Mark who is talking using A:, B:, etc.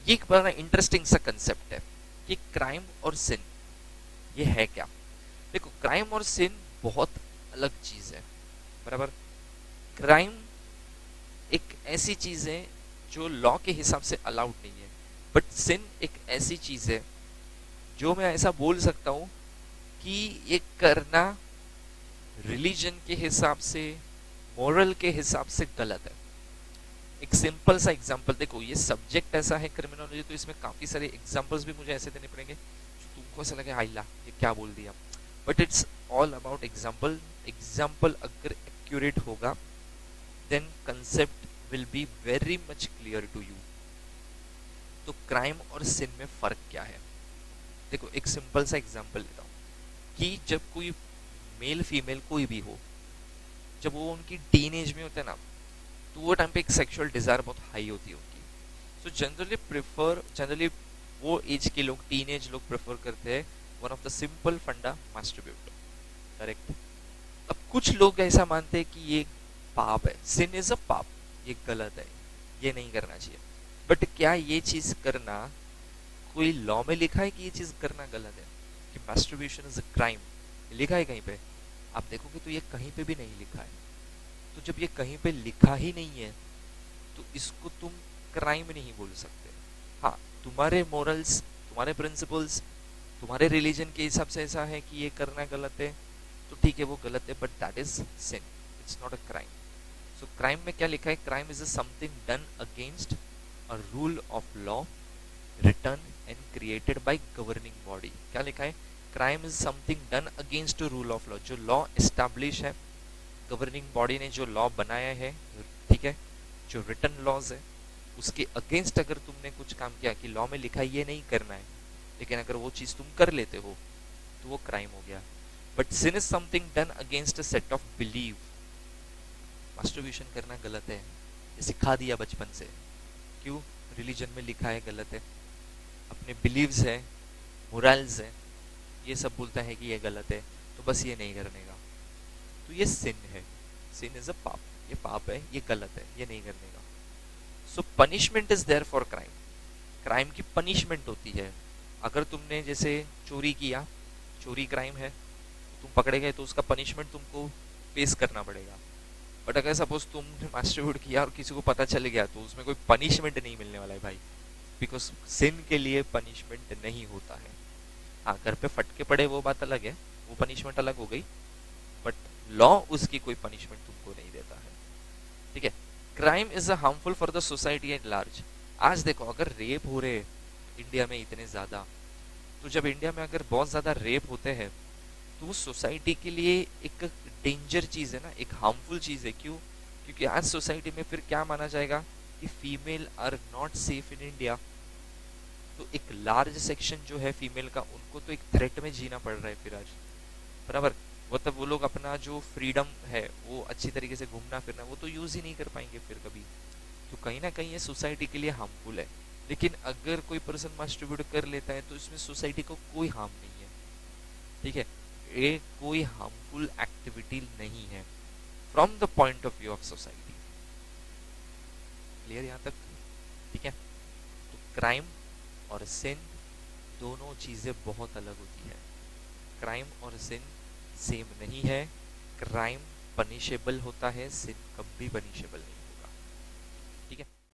A: ये एक बड़ा इंटरेस्टिंग सा कंसेप्ट है कि क्राइम और सिन ये है क्या। देखो, क्राइम और सिन बहुत अलग चीज है, बराबर। क्राइम एक ऐसी चीज है जो लॉ के हिसाब से अलाउड नहीं है, बट सिन एक ऐसी चीज है जो मैं ऐसा बोल सकता हूं कि ये करना रिलीजन के हिसाब से, मोरल के हिसाब से गलत है। एक सिंपल सा एग्जांपल देखो, ये सब्जेक्ट ऐसा है क्रिमिनोलॉजी, तो इसमें काफी सारे एग्जांपल्स भी मुझे ऐसे देने पड़ेंगे जो तुमको ऐसा लगे हाइला ये क्या बोल दिया, but it's all about example. Example अगर एक्यूरेट होगा then concept will be very much clear to you. तो क्राइम और सिन में फर्क क्या है? देखो, एक सिंपल सा एग्जांपल लेता हूँ कि जब कोई मेल फीमेल कोई भी हो, जब वो उनकी टीन एज में होते हैं ना, तो वो टाइम पे एक सेक्सुअल डिजायर बहुत हाई होती है उनकी। सो जनरली वो एज के लोग, टीन एज लोग प्रेफर करते हैं वन ऑफ द सिंपल फंडा, मास्टरब्यूट, करेक्ट। अब कुछ लोग ऐसा मानते हैं कि ये पाप है, सिन इज अ पाप, ये गलत है, ये नहीं करना चाहिए। बट क्या ये चीज करना कोई लॉ में लिखा है कि ये चीज करना गलत है, कि मास्टरब्यूशन इज अ क्राइम? लिखा है कहीं पे? आप देखोगे तो ये कहीं पे भी नहीं लिखा है। तो जब ये कहीं पे लिखा ही नहीं है तो इसको तुम क्राइम नहीं बोल सकते। हाँ, तुम्हारे मोरल्स, तुम्हारे प्रिंसिपल्स, तुम्हारे रिलीजन के हिसाब से ऐसा है कि ये करना गलत है, तो ठीक है वो गलत है, but that is sin, it's not a crime. So crime में क्या लिखा है? Crime is something done against a rule of law written and created by governing body. क्या लिखा है? Crime is something done against a rule of law, जो law establish है, governing body ने जो लॉ बनाया है, ठीक है, जो रिटन लॉज है, उसके अगेंस्ट अगर तुमने कुछ काम किया कि लॉ में लिखा है ये नहीं करना है, लेकिन अगर वो चीज तुम कर लेते हो तो वो क्राइम हो गया। But sin is something done against a set of believe. Masturbation करना गलत है, ये सिखा दिया बचपन से, क्यों? रिलीजन में लिखा है गलत है, अपने बिलीव्स है, मोरल्स है, ये सब बोलता है कि ये गलत है, तो बस ये नहीं करने का, तो ये सिन है। सिन इज अ पाप, ये पाप है, ये गलत है, ये नहीं करने का। So punishment is there for crime. Crime की पनिशमेंट होती है। अगर तुमने जैसे चोरी किया, चोरी क्राइम है, तुम पकड़े गए तो उसका पनिशमेंट तुमको फेस करना पड़ेगा। बट अगर सपोज तुमने मास्टरब्यूट किया और किसी को पता चल गया तो उसमें कोई पनिशमेंट नहीं मिलने वाला है भाई, बिकॉज सिन के लिए पनिशमेंट नहीं होता है। हाँ, घर पे फटके पड़े वो बात अलग है, वो पनिशमेंट अलग हो गई, बट लॉ उसकी कोई पनिशमेंट तुमको नहीं देता है, ठीक है। Crime is harmful for the society at large. आज देखो, अगर रेप हो रहे इंडिया में इतने ज्यादा, तो जब इंडिया में अगर बहुत ज्यादा रेप होते हैं तो वो सोसाइटी के लिए एक डेंजर चीज है ना, एक हार्मफुल चीज है। क्यों? क्योंकि आज सोसाइटी में फिर क्या माना जाएगा कि female are not safe in India. तो एक लार्ज सेक्शन जो है फीमेल का, उनको तो एक थ्रेट में जीना पड़ रहा है फिर आज, बराबर। मतलब वो लोग अपना जो फ्रीडम है, वो अच्छी तरीके से घूमना फिरना, वो तो यूज ही नहीं कर पाएंगे फिर कभी। तो कहीं ना कहीं ये सोसाइटी के लिए हार्मफुल है। लेकिन अगर कोई पर्सन मास्टरब्यूट कर लेता है तो इसमें सोसाइटी को कोई हार्म नहीं है, ठीक है। ये कोई हार्मफुल एक्टिविटी नहीं है from the point of view of society. Clear यहाँ तक? ठीक है। तो क्राइम और सिन दोनों चीजें बहुत अलग होती है। क्राइम और सिन सेम नहीं है। क्राइम पनिशेबल होता है, सिन कभी पनिशेबल नहीं।